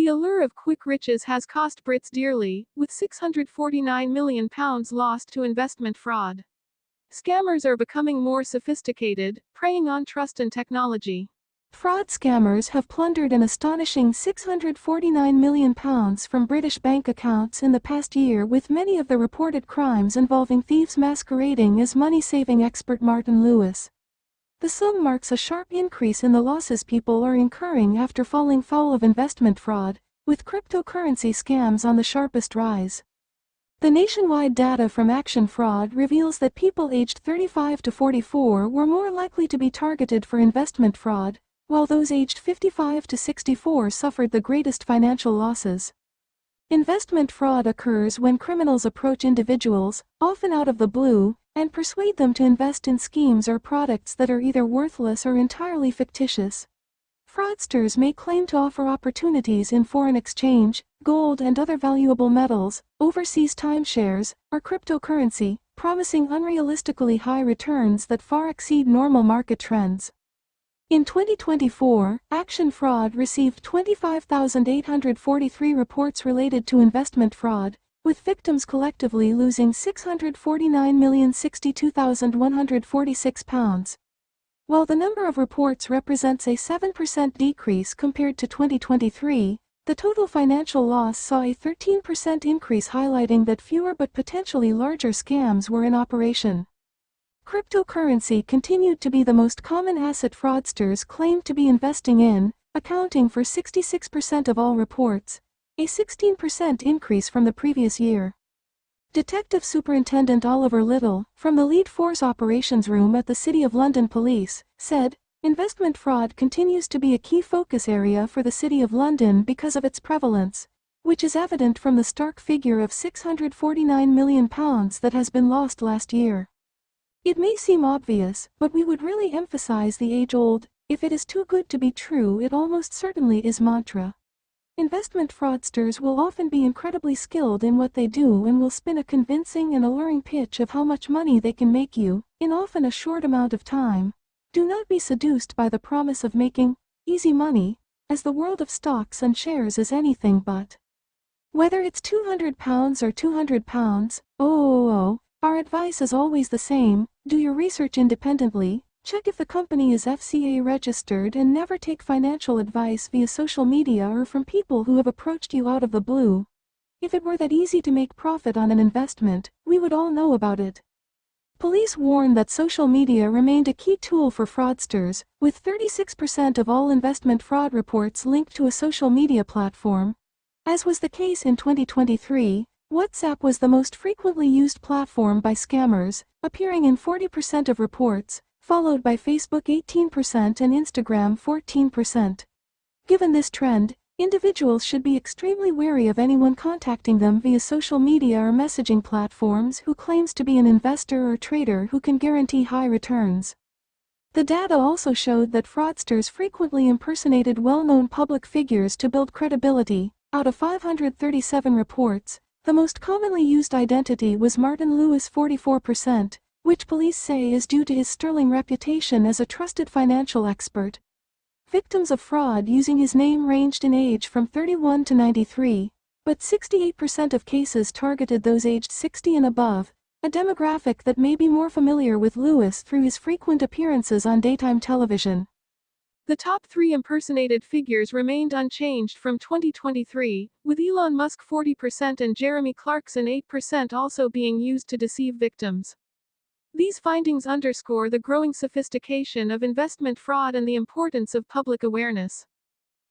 The allure of quick riches has cost Brits dearly, with £649 million lost to investment fraud. Scammers are becoming more sophisticated, preying on trust and technology. Fraud scammers have plundered an astonishing £649 million from British bank accounts in the past year, with many of the reported crimes involving thieves masquerading as money-saving expert Martin Lewis. The sum marks a sharp increase in the losses people are incurring after falling foul of investment fraud, with cryptocurrency scams on the sharpest rise. The nationwide data from Action Fraud reveals that people aged 35 to 44 were more likely to be targeted for investment fraud, while those aged 55 to 64 suffered the greatest financial losses. Investment fraud occurs when criminals approach individuals, often out of the blue, and persuade them to invest in schemes or products that are either worthless or entirely fictitious. Fraudsters may claim to offer opportunities in foreign exchange, gold and other valuable metals, overseas timeshares, or cryptocurrency, promising unrealistically high returns that far exceed normal market trends. In 2024, Action Fraud received 25,843 reports related to investment fraud, with victims collectively losing £649,062,146. While the number of reports represents a 7% decrease compared to 2023, the total financial loss saw a 13% increase, highlighting that fewer but potentially larger scams were in operation. Cryptocurrency continued to be the most common asset fraudsters claimed to be investing in, accounting for 66% of all reports, a 16% increase from the previous year. Detective Superintendent Oliver Little, from the Lead Force Operations Room at the City of London Police, said, "Investment fraud continues to be a key focus area for the City of London because of its prevalence, which is evident from the stark figure of £649 million that has been lost last year. It may seem obvious, but we would really emphasize the age-old, 'if it is too good to be true, it almost certainly is' mantra. Investment fraudsters will often be incredibly skilled in what they do and will spin a convincing and alluring pitch of how much money they can make you, in often a short amount of time. Do not be seduced by the promise of making easy money, as the world of stocks and shares is anything but. Whether it's £200 or £200, our advice is always the same: do your research independently, check if the company is FCA registered, and never take financial advice via social media or from people who have approached you out of the blue. If it were that easy to make profit on an investment, we would all know about it." Police warn that social media remained a key tool for fraudsters, with 36% of all investment fraud reports linked to a social media platform. As was the case in 2023, WhatsApp was the most frequently used platform by scammers, appearing in 40% of reports, followed by Facebook 18% and Instagram 14%. Given this trend, individuals should be extremely wary of anyone contacting them via social media or messaging platforms who claims to be an investor or trader who can guarantee high returns. The data also showed that fraudsters frequently impersonated well-known public figures to build credibility. Out of 537 reports, the most commonly used identity was Martin Lewis, 44%, which police say is due to his sterling reputation as a trusted financial expert. Victims of fraud using his name ranged in age from 31 to 93, but 68% of cases targeted those aged 60 and above, a demographic that may be more familiar with Lewis through his frequent appearances on daytime television. The top 3 impersonated figures remained unchanged from 2023, with Elon Musk 40% and Jeremy Clarkson 8% also being used to deceive victims. These findings underscore the growing sophistication of investment fraud and the importance of public awareness.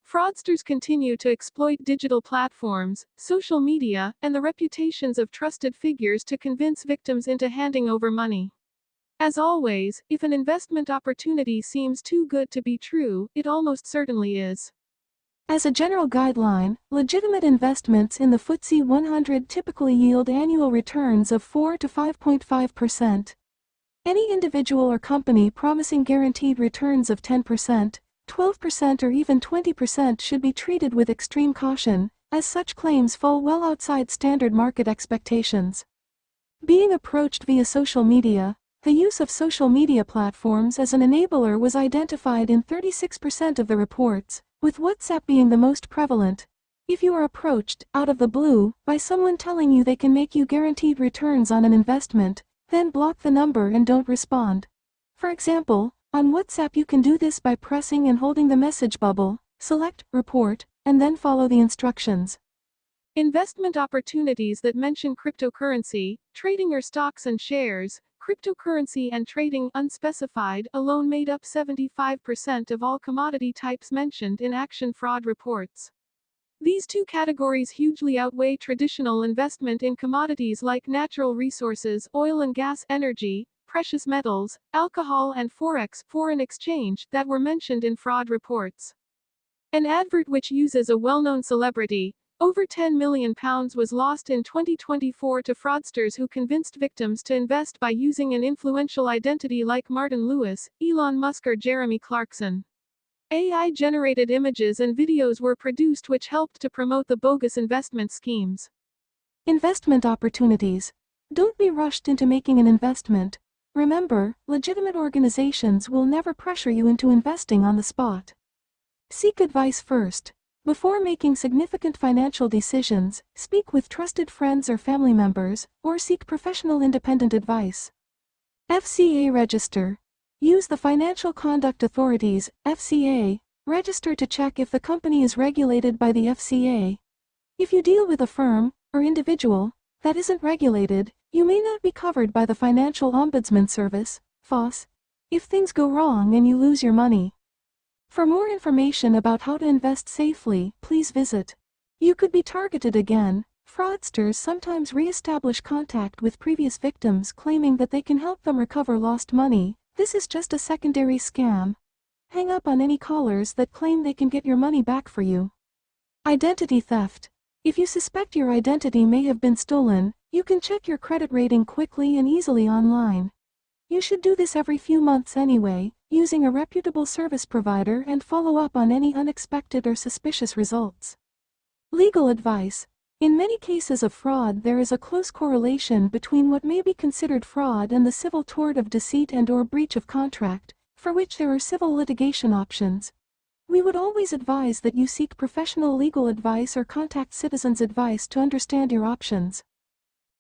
Fraudsters continue to exploit digital platforms, social media, and the reputations of trusted figures to convince victims into handing over money. As always, if an investment opportunity seems too good to be true, it almost certainly is. As a general guideline, legitimate investments in the FTSE 100 typically yield annual returns of 4 to 5.5%. Any individual or company promising guaranteed returns of 10%, 12% or even 20% should be treated with extreme caution, as such claims fall well outside standard market expectations. Being approached via social media. The use of social media platforms as an enabler was identified in 36% of the reports, with WhatsApp being the most prevalent. If you are approached, out of the blue, by someone telling you they can make you guaranteed returns on an investment, then block the number and don't respond. For example, on WhatsApp you can do this by pressing and holding the message bubble, select Report, and then follow the instructions. Investment opportunities that mention cryptocurrency, trading or stocks and shares. Cryptocurrency and trading, unspecified, alone made up 75% of all commodity types mentioned in action fraud reports. These two categories hugely outweigh traditional investment in commodities like natural resources, oil and gas, energy, precious metals, alcohol and forex, foreign exchange, that were mentioned in fraud reports. An advert which uses a well-known celebrity, over £10 million was lost in 2024 to fraudsters who convinced victims to invest by using an influential identity like Martin Lewis, Elon Musk or Jeremy Clarkson. AI-generated images and videos were produced which helped to promote the bogus investment schemes. Investment opportunities. Don't be rushed into making an investment. Remember, legitimate organizations will never pressure you into investing on the spot. Seek advice first. Before making significant financial decisions, speak with trusted friends or family members, or seek professional independent advice. FCA register. Use the Financial Conduct Authority's (FCA) register to check if the company is regulated by the FCA. If you deal with a firm, or individual, that isn't regulated, you may not be covered by the Financial Ombudsman Service, FOSS, if things go wrong and you lose your money. For more information about how to invest safely, please visit. You could be targeted again. Fraudsters sometimes re-establish contact with previous victims claiming that they can help them recover lost money. This is just a secondary scam. Hang up on any callers that claim they can get your money back for you. Identity theft. If you suspect your identity may have been stolen, you can check your credit rating quickly and easily online. You should do this every few months anyway, using a reputable service provider and follow up on any unexpected or suspicious results. Legal advice. In many cases of fraud there is a close correlation between what may be considered fraud and the civil tort of deceit and/or breach of contract, for which there are civil litigation options. We would always advise that you seek professional legal advice or contact Citizens Advice to understand your options.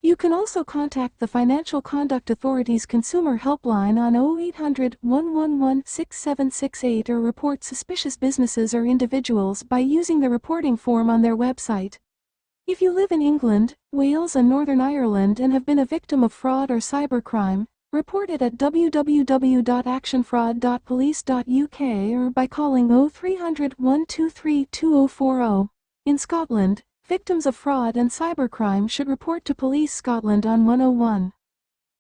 You can also contact the Financial Conduct Authority's Consumer Helpline on 0800-111-6768 or report suspicious businesses or individuals by using the reporting form on their website. If you live in England, Wales and Northern Ireland and have been a victim of fraud or cybercrime, report it at www.actionfraud.police.uk or by calling 0300 123 2040. In Scotland, victims of fraud and cybercrime should report to Police Scotland on 101.